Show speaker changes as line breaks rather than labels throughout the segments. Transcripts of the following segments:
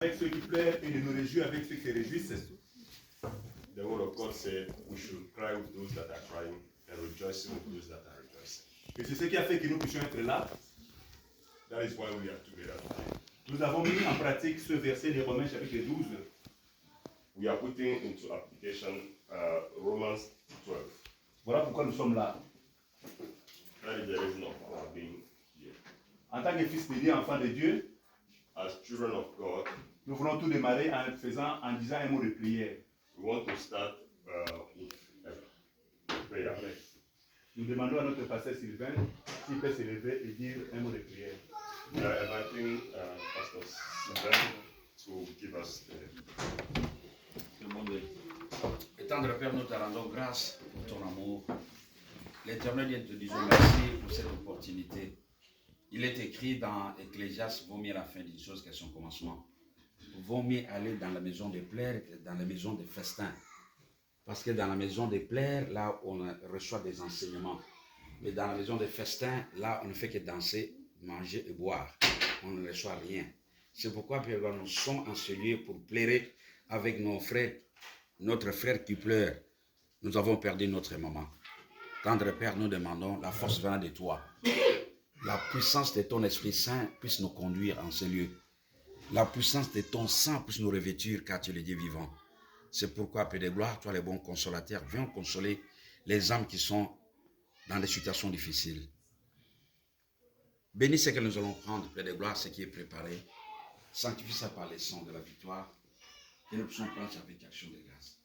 avec ceux qui pleurent et de nous réjouir avec ceux qui se réjouissent.
The word of God said we should cry with those that are crying and rejoicing with those that are rejoicing.
Et c'est ce qui a fait que nous puissions être là.
That is why we are together today.
Nous avons mis en pratique ce verset de Romains chapitre 12.
We are putting into application Romans 12.
Voilà pourquoi nous sommes là.
That is the reason of our being here.
En tant que fils de Dieu, enfant de Dieu,
As children of God,
nous voulons tout démarrer en disant un mot de prière.
we want to start with a prayer.
Nous demandons à notre pasteur Sylvain s'il peut se lever et dire un mot de prière.
We are inviting Pastor Sylvain to give us
Et tendre Père, nous te rendons grâce pour ton amour. L'Éternel, nous te disons merci pour cette opportunité. Il est écrit dans Ecclésiaste, vaut mieux la fin d'une chose que son commencement. Vaut mieux aller dans la maison des pleurs que dans la maison des festins. Parce que dans la maison des pleurs, là, on reçoit des enseignements. Mais dans la maison des festins, là, on ne fait que danser, manger et boire. On ne reçoit rien. C'est pourquoi, Père, nous sommes en ce lieu pour pleurer avec nos frères, notre frère qui pleure. Nous avons perdu notre maman. Tendre Père, nous demandons la force venant de toi. La puissance de ton Esprit Saint puisse nous conduire en ce lieu. La puissance de ton sang puisse nous revêtir car tu es le Dieu vivant. C'est pourquoi, Père de gloire, toi le bon consolateur, viens consoler les âmes qui sont dans des situations difficiles. Bénis ce que nous allons prendre, Père de gloire, ce qui est préparé. Sanctifie ça par les sons de la victoire. Et nous puissions prendre avec action de grâce.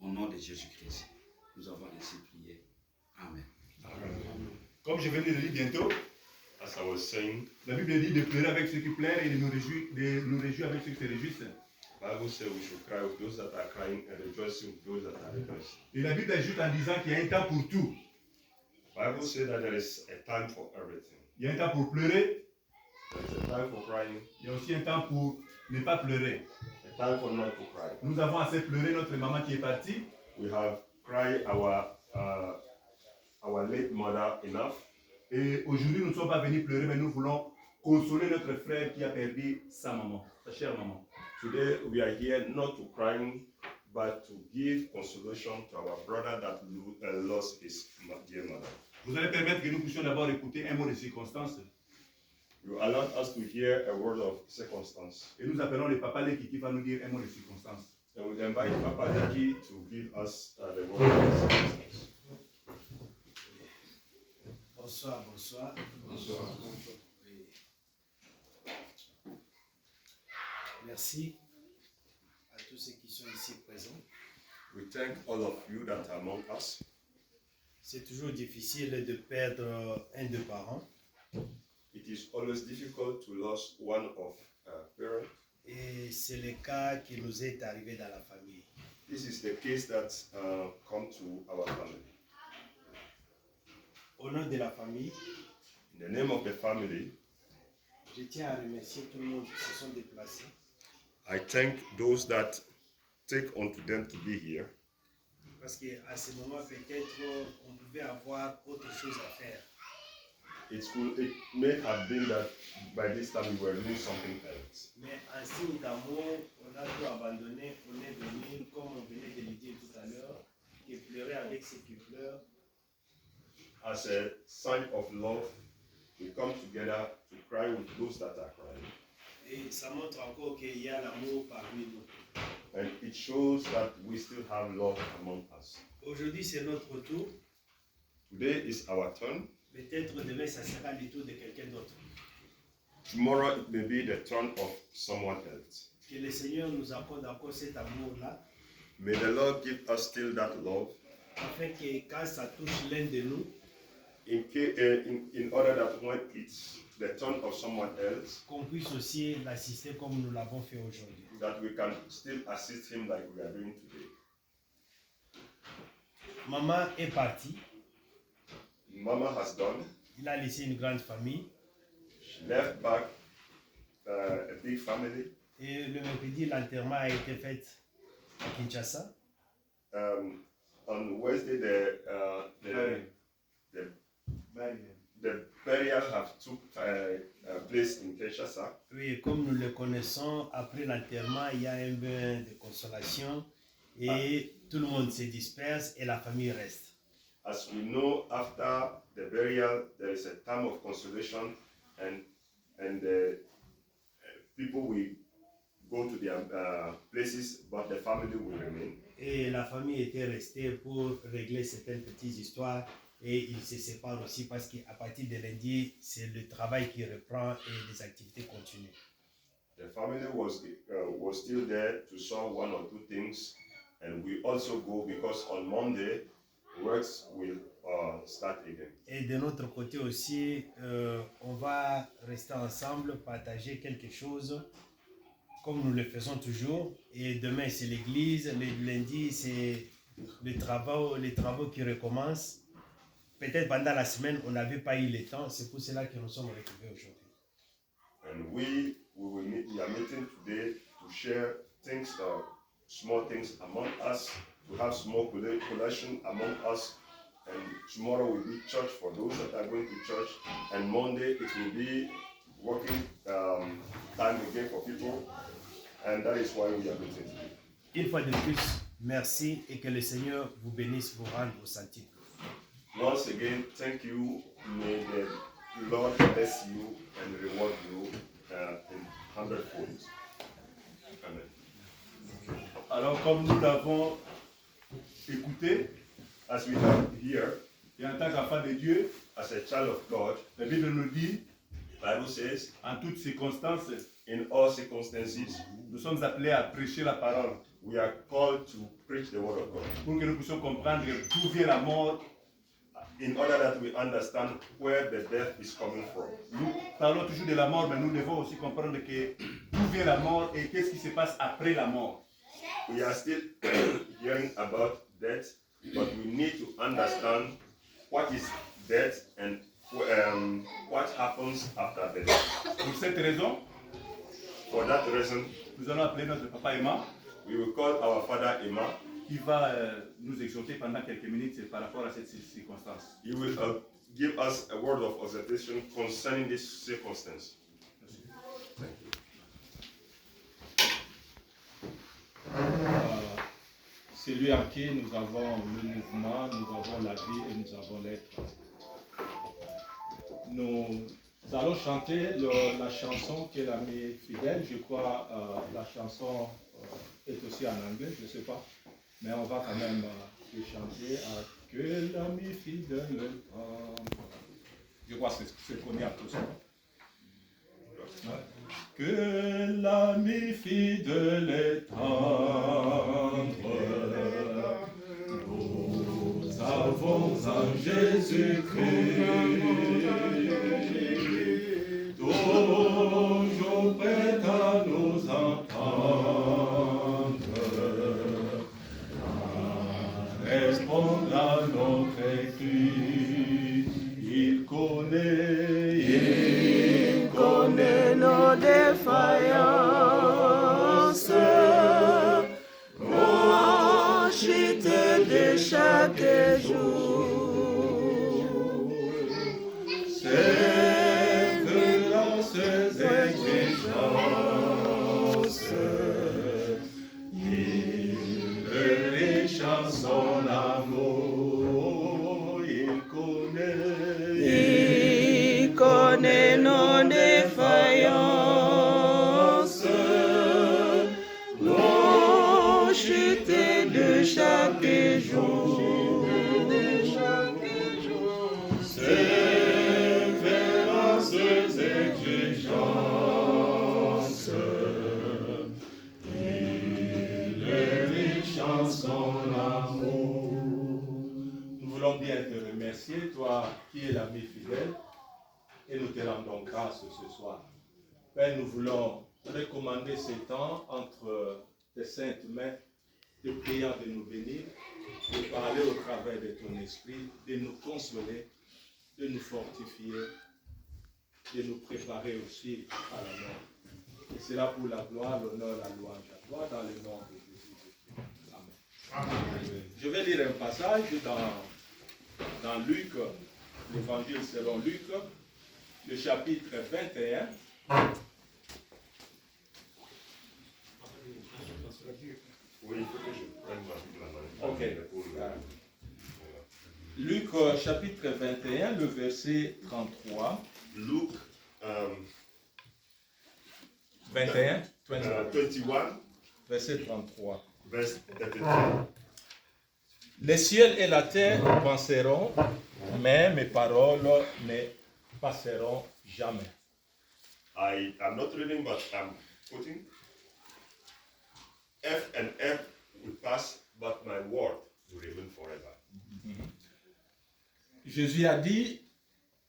Au nom de Jésus-Christ, nous avons ainsi prié. Amen.
Comme je vais le lire bientôt,
As I was saying,
la Bible dit de pleurer avec ceux qui pleurent et de nous réjouir avec ceux qui se réjouissent.
Bible says we should cry with those that are crying and rejoicing with those that are rejoicing.
Et la Bible ajoute en disant qu'il y a un temps pour tout.
Bible says that there is a time for everything.
Il y a un temps pour pleurer,
There is a time for crying,
il y a aussi un temps pour ne pas pleurer.
a time for not to cry.
Nous avons assez pleuré notre maman qui est partie.
We have cried our late mother enough.
Et aujourd'hui, nous ne sommes pas venus pleurer, mais nous voulons consoler notre frère qui a perdu sa maman, sa chère maman.
Today we are here not to crying, but to give consolation to our brother that lost his dear mother.
Vous allez permettre que nous puissions d'abord écouter un mot de circonstance.
You allowed us to hear a word of circumstance.
Et nous appelons le papa Leki qui va nous dire un mot de circonstance.
And we invite Papa Leki to give us the word of circumstance.
Bonsoir, bonsoir.
Bonsoir.
Oui. Merci à tous ceux qui sont ici présents.
We thank all of you that are among us.
C'est toujours difficile de perdre un de parents.
It is always difficult to lose one of parents.
Et c'est le cas qui nous est arrivé dans la famille.
This is the case that come to our family.
Au nom de la famille,
In the name of the family,
je tiens à remercier tout le monde qui se sont déplacés.
I thank those that take unto them to be here.
Parce qu'à ce moment, peut-être, on pouvait avoir autre chose à faire.
It may have been that by this time we were doing something else.
Mais en signe d'amour, on a tout abandonné. On est venu, comme on venait de le dire tout à l'heure, que pleurer avec ceux qui pleurent.
As a sign of love, we come together to cry with those that are crying.
Et ça montre encore qu'il y a l'amour parmi nous.
And it shows that we still have love among us.
Aujourd'hui, c'est notre tour.
Today is our turn.
Peut-être demain, ça sera le tour de quelqu'un d'autre.
Tomorrow it may be the turn of someone else.
Que le Seigneur nous accorde encore cet amour-là,
May the Lord give us still that love
afin que quand ça touche l'un de nous,
in order that when it's the turn of someone else,
qu'on puisse aussi l'assister comme nous l'avons fait aujourd'hui.
that we can still assist him like we are doing today.
Maman est partie.
Mama has done.
Il a laissé une grande famille.
She left back a big family.
Et le mercredi, l'enterrement a été fait à Kinshasa.
On Wednesday, the the burial have took place in Kinshasa.
Oui, comme nous le connaissons, après l'enterrement, il y a un bain de consolation et tout le monde se disperse et la famille reste.
As we know, after the burial, there is a time of consolation, and people will go to their places, but the family will remain.
Et la famille était restée pour régler certaines petites histoires et ils se séparent aussi parce qu'à partir de lundi, c'est le travail qui reprend et les activités continuent.
The family was still there to solve one or two things, and we also go because on Monday works will start again.
Et de notre côté aussi, on va rester ensemble, partager quelque chose comme nous le faisons toujours. Et demain, c'est l'église. Le lundi, c'est les travaux qui recommencent. Peut-être pendant la semaine, on n'avait pas eu le temps. C'est pour cela que nous sommes retrouvés aujourd'hui.
And we are meeting today to share things, small things among us, to have small collation among us. And tomorrow will be church for those that are going to church. And Monday it will be working time again for people. And that is why we are meeting today.
Une fois de plus, merci et que le Seigneur vous bénisse, vous rende au centuple.
Once again, thank you. May the Lord bless you and reward you in 100-fold. Amen.
Alors, comme nous l'avons écouté,
As we have here,
et en tant qu'enfant de Dieu,
as a child of God,
la Bible nous dit,
Bible says,
en toutes circonstances,
in all circumstances,
nous sommes appelés à prêcher la parole
we are called to preach the word of God,
pour que nous puissions comprendre d'où vient la mort.
in order that we understand where the death is coming from.
Nous parlons toujours de la mort, mais nous devons aussi comprendre que d'où vient la mort et qu'est-ce qui se passe après la mort.
We are still hearing about death, but we need to understand what is death and what happens after the death.
Pour cette raison,
For that reason,
nous allons appeler notre papa Emma,
we will call our father Emma.
qui va nous exhorter pendant quelques minutes par rapport à cette circonstance.
He will give us a word of exhortation concerning this circumstance. Thank you.
C'est lui en qui nous avons le mouvement, nous avons la vie et nous avons l'être. Nous allons chanter la chanson qu'elle a mis fidèle. Je crois la chanson est aussi en anglais, je ne sais pas. Mais on va quand même le chanter à que l'ami fidèle tendre. Je crois que c'est ce qu'on est à tous. Que l'ami fidèle est tendre, nous avons en Jésus-Christ, toujours prêt à nous entendre, répondre à notre cri. Il connaît nos défaillances, nos chutes de chaque jour. Ses violences exigences, il est riche en son amour, il connaît nos défaillances, nos chutes de chaque jour. Ses violences exigences, il est riche en son amour. Nous voulons bien te remercier, toi qui es l'ami fidèle, et nous te rendons grâce ce soir. Père, nous voulons recommander ces temps entre tes saintes mains, te priant de nous bénir, de parler au travers de ton esprit, de nous consoler, de nous fortifier, de nous préparer aussi à la mort. Et c'est là pour la gloire, l'honneur, la louange à toi, dans le nom de Jésus. Amen. Je vais lire un passage dans Luc l'Évangile selon Luc, le chapitre 21.
Oui, il faut que je prenne ma Bible à main.
Ok.
Pour le-
Luc chapitre 21, le verset 33.
Luke
21,
21,
verset 33.
verse 33.
Les ciels et la terre passeront, mais mes paroles ne passeront jamais.
I am not reading, but I'm quoting. F and F will pass, but my word will remain forever.
Jésus a dit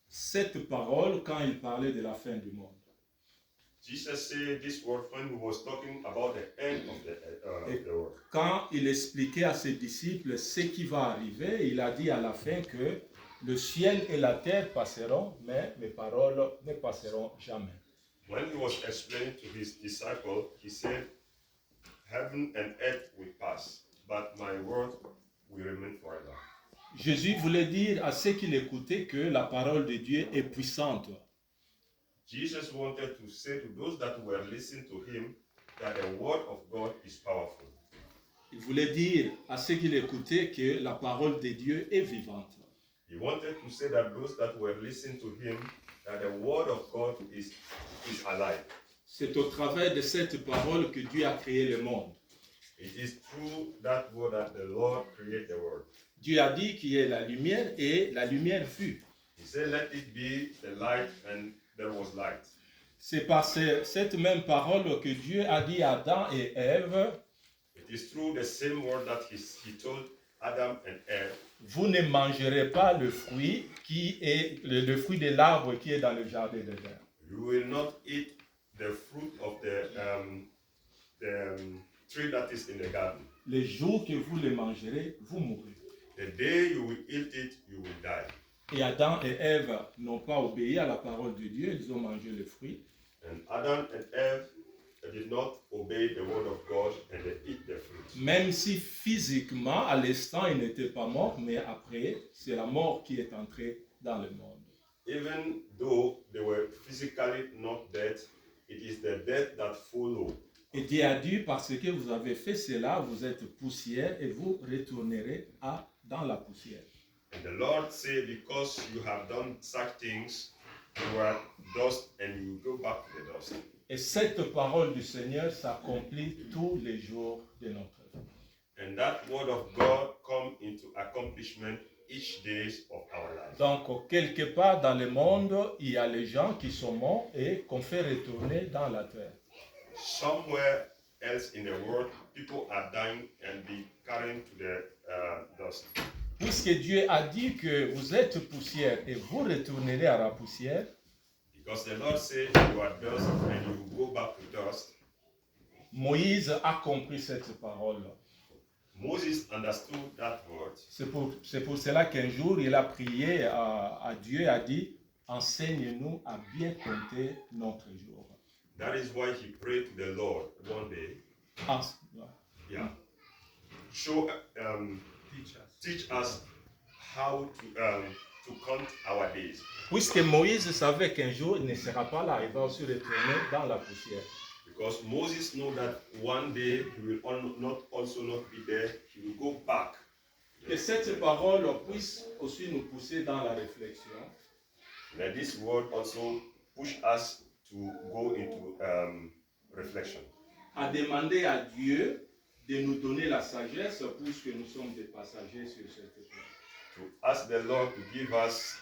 cette parole quand il parlait de la fin du monde.
Jesus said this word when he was talking about the end of the world.
Quand il expliquait à ses disciples ce qui va arriver, il a dit à la fin que le ciel et la terre passeront, mais mes paroles ne passeront jamais.
When he was explaining to his disciples, he said, heaven and earth will pass, but my word will remain forever.
Jésus voulait dire à ceux qui l'écoutaient que la parole de Dieu est puissante.
Jesus wanted to say to those that were listening to him that the word of God is powerful.
Il voulait dire à ceux qui l'écoutaient que la parole de Dieu est vivante.
He wanted to say that those that were listening to him that the word of God is alive.
C'est au travers de cette parole que Dieu a créé le monde.
It is through that word that the Lord created the world.
Dieu a dit qu'il y ait la lumière et la lumière fut.
He said, let it be the light, and there was light.
C'est par cette même parole que Dieu a dit à Adam et Ève,
It is through the same word that he told Adam and Eve,
vous ne mangerez pas le fruit qui est le fruit de l'arbre qui est dans le jardin d'Éden.
you will not eat the fruit of the tree that is in the garden.
Le jour que vous le mangerez, vous mourrez.
The day you will eat it, you will die.
Et Adam et Ève n'ont pas obéi à la parole de Dieu, ils ont mangé le fruit.
And Adam and Eve did not obey the word of God and they eat the fruit.
Même si physiquement, à l'instant, ils n'étaient pas morts, mais après, c'est la mort qui est entrée dans le monde.
Even though they were physically not dead, it is the death that followed.
Et Dieu a dit, parce que vous avez fait cela, vous êtes poussière et vous retournerez dans la poussière.
And the Lord said, because you have done such things, you are dust and you go back to the dust.
Et cette parole du Seigneur s'accomplit tous les jours de notre vie.
And that word of God come into accomplishment each day of our life.
Donc, quelque part dans le monde, il y a les gens qui sont morts et qu'on fait retourner dans la terre.
Somewhere else in the world, people are dying and be carried to the dust.
Puisque Dieu a dit que vous êtes poussière et vous retournerez à la poussière,
Because the Lord said you are dust and you will go back to dust.
Moïse a compris cette parole.
Moses understood that word.
C'est pour cela qu'un jour, il a prié à Dieu et a dit, enseigne-nous à bien compter notre jour.
That is why he prayed to the Lord one day. Yeah. Teach us how to count our days.
Puisque Moïse savait qu'un jour, il ne sera pas là, il va aussi retourner dans la poussière.
Because Moses knew that one day he will not be there, he will go back.
Que cette parole puisse aussi nous pousser dans la réflexion.
That this word also push us to go into reflection.
À demander à Dieu de nous donner la sagesse puisque nous sommes des passagers sur cette terre.
To ask the Lord to give us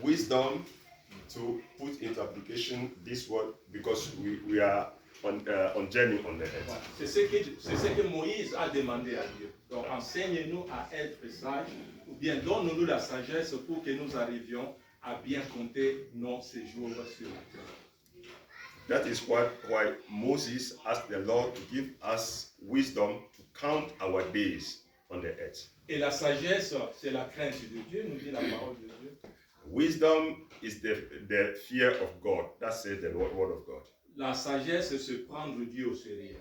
wisdom to put into application this word because we are on journey on the earth.
C'est ce que Moïse a demandé à Dieu. Donc enseigne-nous à être sages ou bien donne-nous la sagesse pour que nous arrivions à bien compter nos séjours sur la terre.
That is why Moses asked the Lord to give us wisdom to count our days on the earth.
Et la sagesse, c'est la crainte de Dieu, nous dit la parole de Dieu.
Wisdom is the fear of God. That's the word of God.
La sagesse, c'est prendre Dieu au sérieux.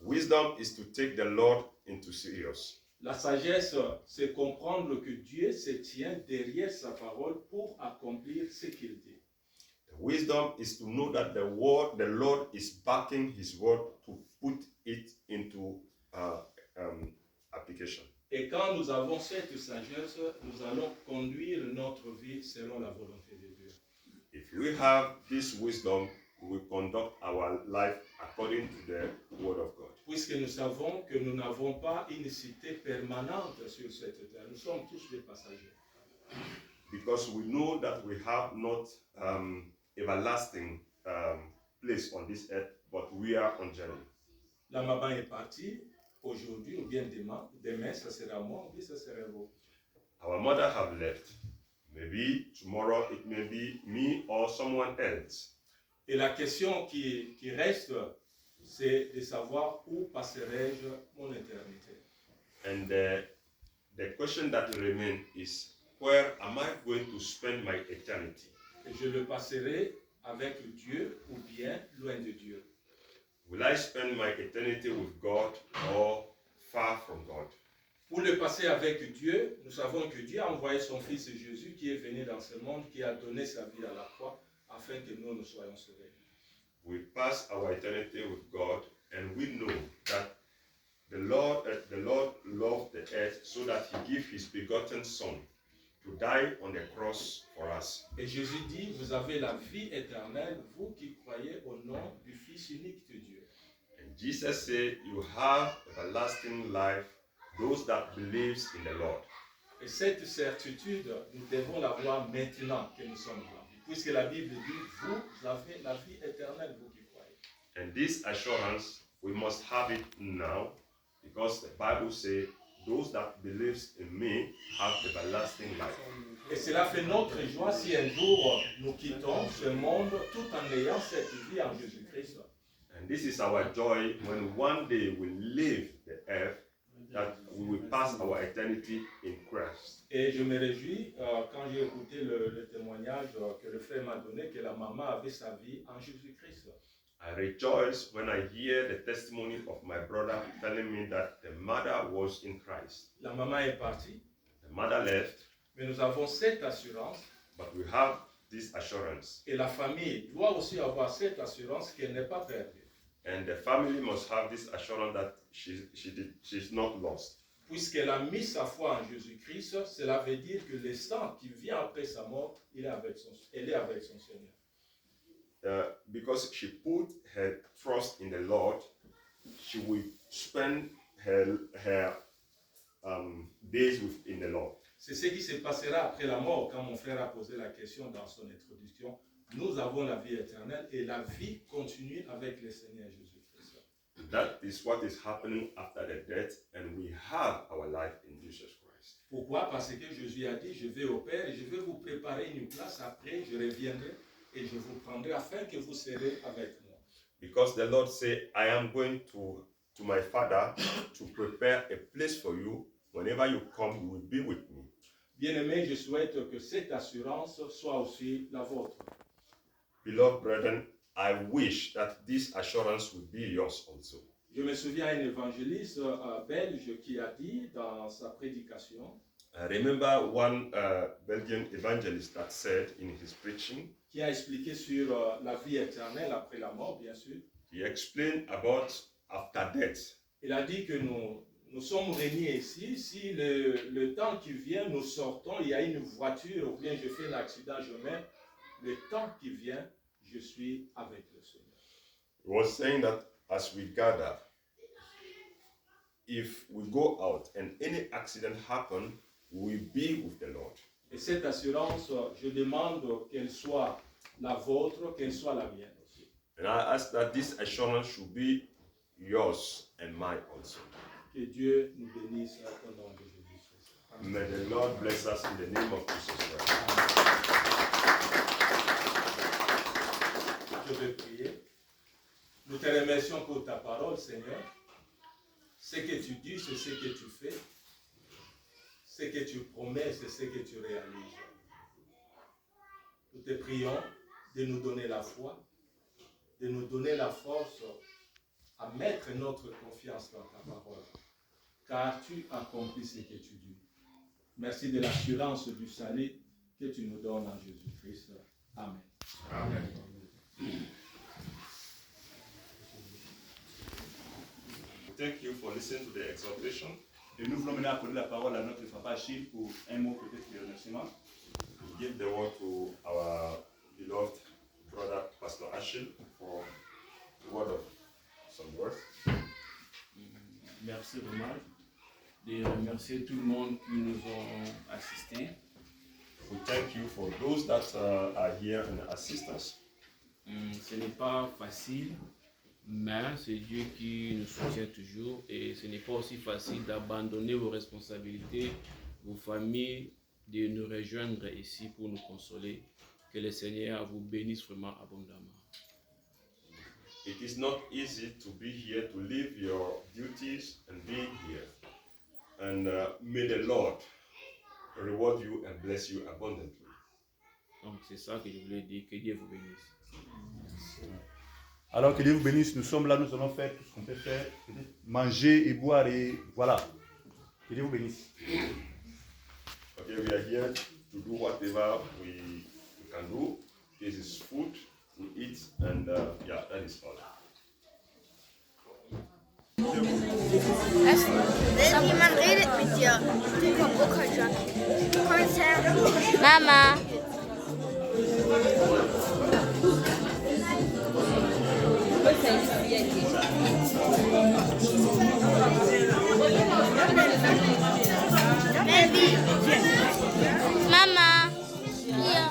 Wisdom is to take the Lord into serious.
La sagesse, c'est comprendre que Dieu se tient derrière sa parole pour accomplir ce qu'il dit.
The wisdom is to know that the Lord is backing his word to put it into application.
Et quand nous avons cette sagesse, nous allons conduire notre vie selon la volonté de Dieu.
If we have this wisdom, we will conduct our life according to the word of God.
Puisque nous savons que nous n'avons pas une cité permanente sur cette terre. Nous sommes tous des passagers.
Because we know that we have not everlasting place on this earth, but we are on journey.
La maman est partie aujourd'hui ou bien demain. Demain, ça sera moi ou bien ça sera vous.
Our mother have left. Maybe tomorrow it may be me or someone else.
Et la question qui reste, c'est de savoir où passerai-je mon éternité.
And the question that remains is, where am I going to spend my eternity?
Et je le passerai avec Dieu ou bien loin de Dieu.
Will I spend my eternity with God or far from God?
Pour le passer avec Dieu, nous savons que Dieu a envoyé son Fils Jésus qui est venu dans ce monde, qui a donné sa vie à la croix, afin que nous soyons sauvés.
We pass our eternity with God, and we know that the Lord loved the earth so that he gave his begotten Son to die on the cross for us.
Et Jésus dit, vous avez la vie éternelle, vous qui croyez au nom du Fils unique de Dieu.
And Jesus said, you have everlasting life, those that believes in the Lord.
Et cette certitude, nous devons l'avoir maintenant que nous sommes là. Puisque la Bible dit, vous avez la vie éternelle, vous qui croyez.
And this assurance, we must have it now, because the Bible says, those that believes in me have everlasting life.
Et cela fait notre joie si un jour nous quittons ce monde tout en ayant cette vie en Jésus-Christ.
And this is our joy when one day we leave the earth, that we will pass our eternity in Christ.
Et je me réjouis quand j'ai écouté le témoignage que le frère m'a donné, que la maman avait sa vie en Jésus-Christ.
I rejoice when I hear the testimony of my brother telling me that the mother was in Christ.
La maman est partie,
The mother left,
mais nous avons cette assurance,
but we have this assurance.
et la famille doit aussi avoir cette assurance qu'elle n'est pas perdue.
And the family must have this assurance that she's not lost.
Puisqu'elle a mis sa foi en Jésus-Christ, cela veut dire que l'instant qui vient après sa mort, elle est avec son Seigneur.
Because she put her trust in the Lord, she will spend her days in the Lord.
C'est ce qui se passera après la mort, quand mon frère a posé la question dans son introduction. Nous avons la vie éternelle et la vie continue avec le Seigneur Jésus-Christ.
That is what is happening after the death, and we have our life in Jesus Christ.
Pourquoi? Parce que Jésus a dit, je vais au Père et je vais vous préparer une place, après je reviendrai et je vous prendrai afin que vous serez avec moi.
Because the Lord said, I am going to my Father to prepare a place for you. Whenever you come, you will be with me.
Bien-aimés, je souhaite que cette assurance soit aussi la vôtre.
Beloved brethren, I wish that this assurance would be yours also.
Je me souviens d'un évangéliste belge qui a dit dans sa prédication,
I remember one Belgian evangelist that said in his preaching,
qui a expliqué sur la vie éternelle après la mort, bien sûr.
he explained about after death.
Il a dit que nous sommes réunis ici. Si le temps qui vient, nous sortons, il y a une voiture, ou bien je fais un accident, je meurs. Le temps qui vient, je suis avec le Seigneur.
He was saying that as we gather, if we go out and any accident happen, we will be with the Lord.
Et cette assurance, je demande qu'elle soit la vôtre, qu'elle soit la mienne aussi.
And I ask that this assurance should be yours and mine also.
Que Dieu nous bénisse au nom de Jésus-Christ. Amen.
May the Lord bless us in the name of Jesus Christ.
Je vais prier. Nous te remercions pour ta parole, Seigneur. Ce que tu dis, c'est ce que tu fais. Ce que tu promets, c'est ce que tu réalises. Nous te prions de nous donner la foi, de nous donner la force à mettre notre confiance dans ta parole. car tu accomplis ce que tu dis. Merci de l'assurance du salut que tu nous donnes en Jésus-Christ. Amen.
Amen.
Thank you for listening to the exhortation.
Et nous voulons maintenant accorder la parole à notre papa Achille pour un mot peut-être de remerciement.
Give the word to our beloved brother, Pastor Achille, for the word of some words.
Merci vraiment de remercier tout le monde qui nous ont assistés.
We thank you for those that are here and assist us.
Ce n'est pas facile, mais c'est Dieu qui nous soutient toujours et ce n'est pas aussi facile d'abandonner vos responsabilités, vos familles, de nous rejoindre ici pour nous consoler. Que le Seigneur vous bénisse vraiment abondamment.
It is not easy to be here, to leave your duties and be here. And may the Lord reward you and bless you abundantly.
Donc c'est ça que je voulais dire. Que Dieu vous bénisse.
Alors que Dieu vous bénisse, nous sommes là, nous allons faire tout ce qu'on peut faire, manger et boire et voilà. Que Dieu vous bénisse.
Okay, we are here to do whatever we can do. This is food to eat, and yeah, that is all.
Wenn jemand redet mit dir, du komm auch kein Jack. Kommst her. Mama. Baby. Mama. Hier.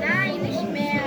Nein, nicht mehr.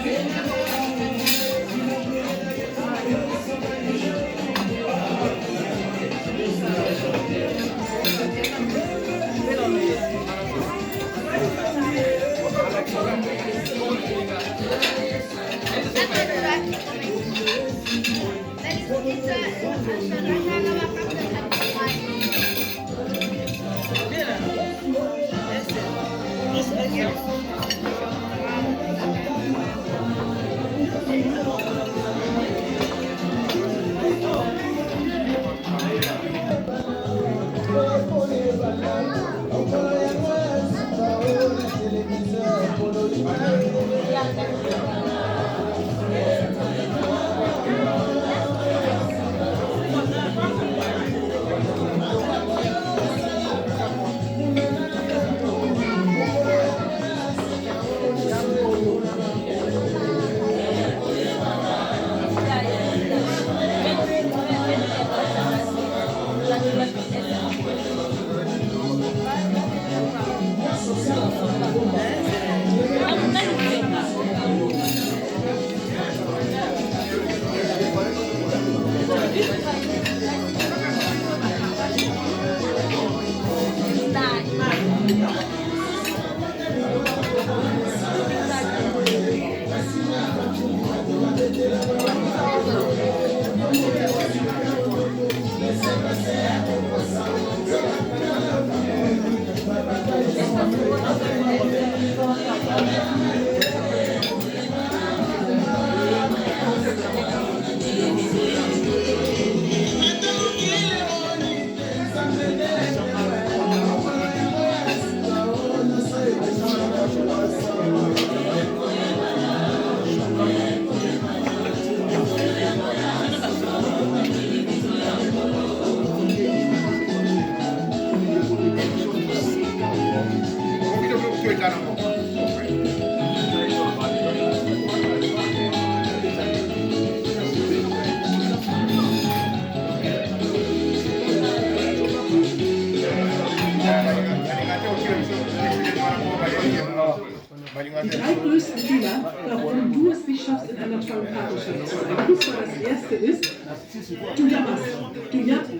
Adina, Die drei größten Fehler, warum du es nicht schaffst, in einer tollen Partnerschaft zu sein. Fußball das erste ist, du jammerst. Du jammerst.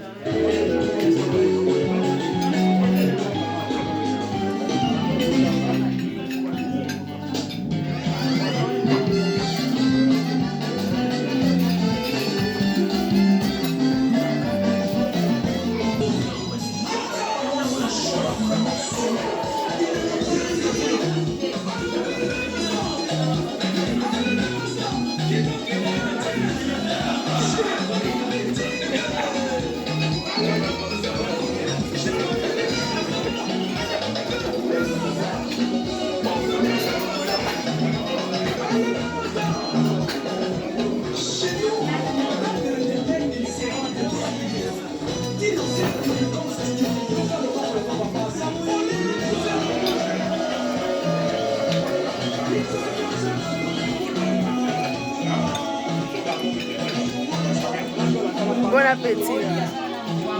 Bon appétit.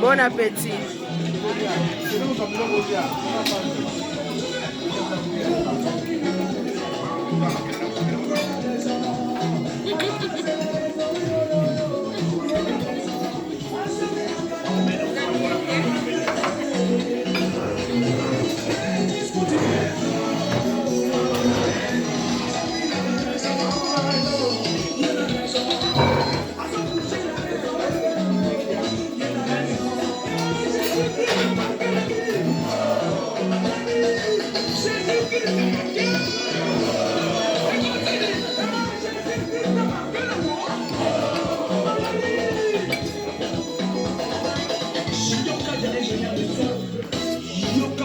Bon appétit.
Yo,